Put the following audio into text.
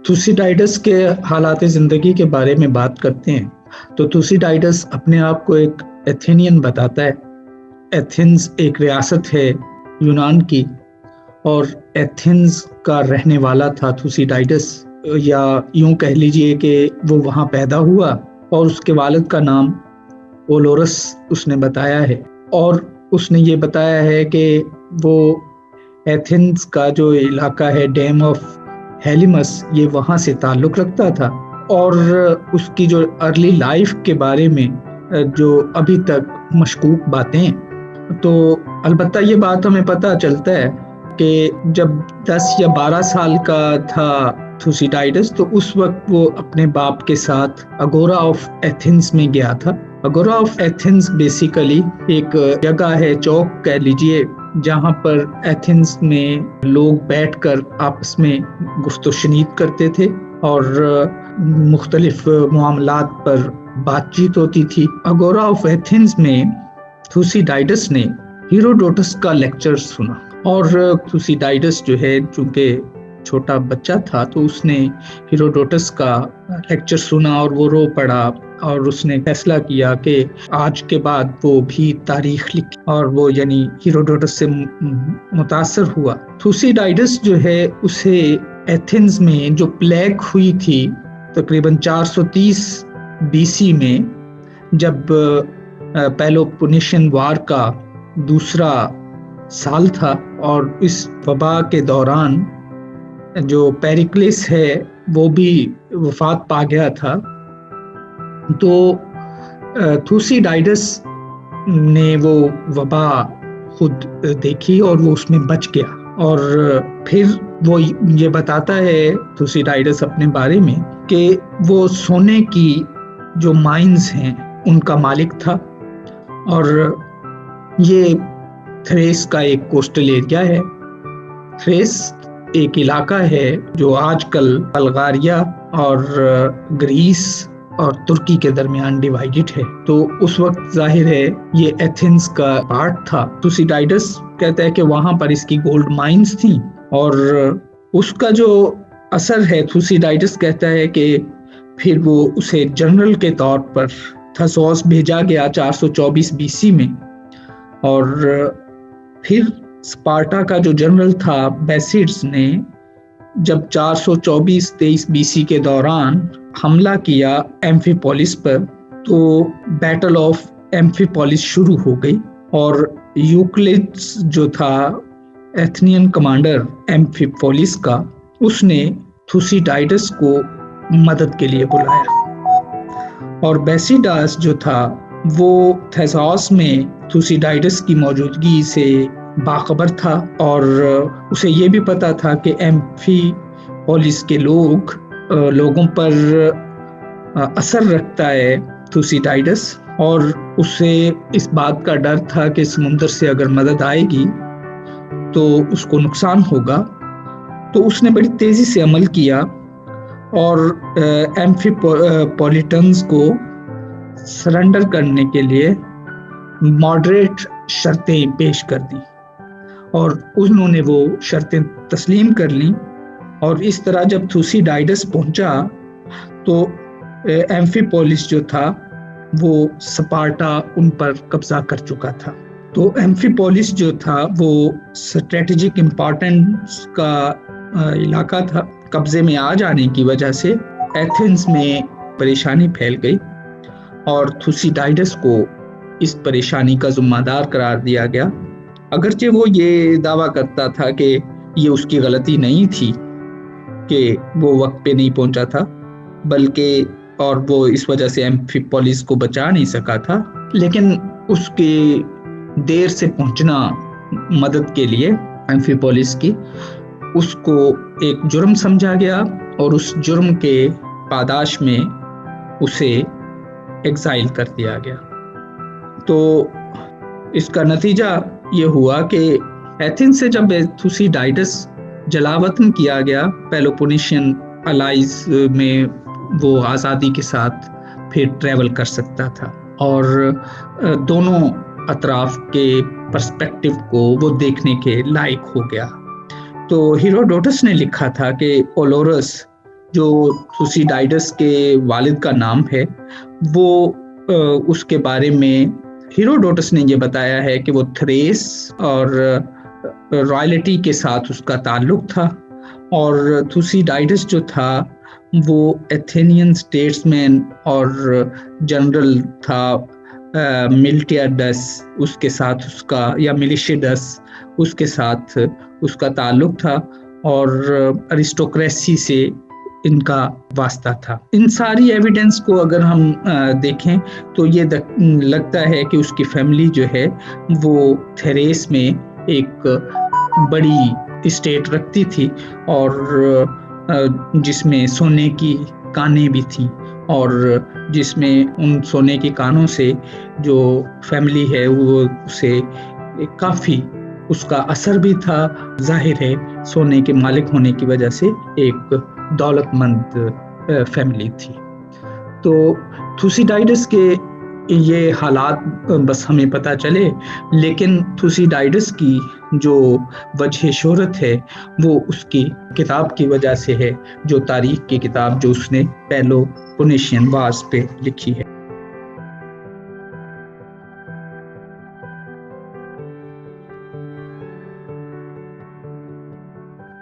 تھوسیڈائڈس کے حالات زندگی کے بارے میں بات کرتے ہیں تو تھوسیڈائڈس اپنے آپ کو ایک ایتھینین بتاتا ہے۔ ایتھنز ایک ریاست ہے یونان کی، اور ایتھنز کا رہنے والا تھا تھوسیڈائڈس، یا یوں کہہ لیجئے کہ وہ وہاں پیدا ہوا، اور اس کے والد کا نام اولورس اس نے بتایا ہے، اور اس نے یہ بتایا ہے کہ وہ ایتھنز کا جو علاقہ ہے ڈیم آف ہیلیمس، یہ وہاں سے تعلق رکھتا تھا، اور اس کی جو ارلی لائف کے بارے میں جو ابھی تک مشکوک باتیں، تو البتہ یہ بات ہمیں پتہ چلتا ہے کہ جب 10 یا 12 سال کا تھا تھوسیڈائڈس، تو اس وقت وہ اپنے باپ کے ساتھ اگورا آف ایتھنز میں گیا تھا۔ اگورا آف ایتھنز بیسیکلی ایک جگہ ہے، چوک کہہ لیجئے، جہاں پر ایتھنز میں لوگ بیٹھ کر آپس میں گفت و شنید کرتے تھے، اور مختلف معاملات پر بات چیت ہوتی تھی۔ اگورا آف ایتھنز میں تھوسیڈائڈس نے ہیروڈوٹس کا لیکچر سنا، اور تھوسیڈائڈس جو ہے چونکہ چھوٹا بچہ تھا، تو اس نے ہیروڈوٹس کا لیکچر سنا اور وہ رو پڑا، اور اس نے فیصلہ کیا کہ آج کے بعد وہ بھی تاریخ لکھے، اور وہ یعنی ہیروڈوٹس سے متاثر ہوا۔ تھوسیڈائڈس جو ہے اسے ایتھنز میں جو پلیگ ہوئی تھی تقریباً 430 BC میں، جب پیلوپونیشین وار کا دوسرا سال تھا، اور اس وبا کے دوران جو پیریکلس ہے وہ بھی وفات پا گیا تھا، تو تھوسیڈائڈس نے وہ وبا خود دیکھی اور وہ اس میں بچ گیا، اور پھر وہ یہ بتاتا ہے تھوسیڈائڈس اپنے بارے میں کہ وہ سونے کی جو مائنز ہیں ان کا مالک تھا، اور یہ تھریس کا ایک کوسٹل ایریا ہے۔ تھریس ایک علاقہ ہے جو آج کل بلغاریہ اور گریس اور ترکی کے درمیان ڈیوائیڈڈ ہے، تو اس وقت ظاہر ہے یہ ایتھنز کا پارٹ تھا۔ تھوسیڈائڈس کہتا ہے کہ وہاں پر اس کی گولڈ مائنز تھیں، اور اس کا جو اثر ہے، تھوسیڈائڈس کہتا ہے کہ پھر وہ اسے جنرل کے طور پر تھسوس بھیجا گیا 424 BC میں، اور پھر اسپارٹا کا جو جنرل تھا بیسیڈس نے جب 424-23 BC کے دوران حملہ کیا ایمفیپولس پر، تو بیٹل آف ایمفیپولس شروع ہو گئی، اور یوکلڈس جو تھا ایتھنین کمانڈر ایمفیپولس کا، اس نے تھوسیڈائڈس کو مدد کے لیے بلایا، اور بیسیڈاس جو تھا وہ تھیساس میں تھوسیڈائڈس کی موجودگی سے باخبر تھا، اور اسے یہ بھی پتا تھا کہ ایمفیپولس کے لوگوں پر اثر رکھتا ہے تھوسیڈائڈس، اور اسے اس بات کا ڈر تھا کہ سمندر سے اگر مدد آئے گی تو اس کو نقصان ہوگا، تو اس نے بڑی تیزی سے عمل کیا اور ایمفیپولیٹنز کو سرنڈر کرنے کے لیے ماڈریٹ شرطیں پیش کر دی، اور انہوں نے وہ شرطیں تسلیم کر لیں، اور اس طرح جب تھوسیڈائڈس پہنچا تو ایمفیپولس جو تھا وہ سپارٹا ان پر قبضہ کر چکا تھا۔ تو ایمفیپولس جو تھا وہ اسٹریٹجک امپورٹنس کا علاقہ تھا۔ قبضے میں آ جانے کی وجہ سے ایتھنز میں پریشانی پھیل گئی، اور تھوسیڈائڈس کو اس پریشانی کا ذمہ دار قرار دیا گیا، اگرچہ وہ یہ دعویٰ کرتا تھا کہ یہ اس کی غلطی نہیں تھی کہ وہ وقت پہ نہیں پہنچا تھا، بلکہ اور وہ اس وجہ سے ایمفیپولس کو بچا نہیں سکا تھا، لیکن اس کے دیر سے پہنچنا مدد کے لیے ایمفیپولس کی، اس کو ایک جرم سمجھا گیا، اور اس جرم کے پاداش میں اسے ایگزائل کر دیا گیا۔ تو اس کا نتیجہ یہ ہوا کہ ایتھنز سے جب تھوسیڈائڈس جلاوطن کیا گیا، پیلوپونیشین الائز میں وہ آزادی کے ساتھ پھر ٹریول کر سکتا تھا، اور دونوں اطراف کے پرسپیکٹیو کو وہ دیکھنے کے لائق ہو گیا۔ تو ہیروڈوٹس نے لکھا تھا کہ اولورس جو تھوسیڈائڈس کے والد کا نام ہے، وہ اس کے بارے میں ہیروڈوٹس نے یہ بتایا ہے کہ وہ تھریس اور رائلٹی کے ساتھ اس کا تعلق تھا، اور تھوسیڈائڈس جو تھا وہ ایتھینین اسٹیٹس مین اور جنرل تھا، ملٹیاڈس اس کے ساتھ اس کا، یا ملیشیڈس اس کے ساتھ اس کا تعلق تھا، اور ارسٹوکریسی سے ان کا واسطہ تھا۔ ان ساری ایویڈنس کو اگر ہم دیکھیں تو یہ لگتا ہے کہ اس کی فیملی جو ہے وہ تھریس میں ایک بڑی اسٹیٹ رکھتی تھی، اور جس میں سونے کی کانیں بھی تھیں، اور جس میں ان سونے کی کانوں سے جو فیملی ہے وہ اسے کافی اس کا اثر بھی تھا۔ ظاہر ہے سونے کے مالک ہونے کی وجہ سے ایک دولت مند فیملی تھی۔ تو تھوسیڈائڈس کے یہ حالات بس ہمیں پتہ چلے، لیکن تھوسیڈائڈس کی جو وجہ شہرت ہے وہ اس کی کتاب کی وجہ سے ہے، جو تاریخ کی کتاب جو اس نے پیلو پونیشین وارز پہ لکھی ہے۔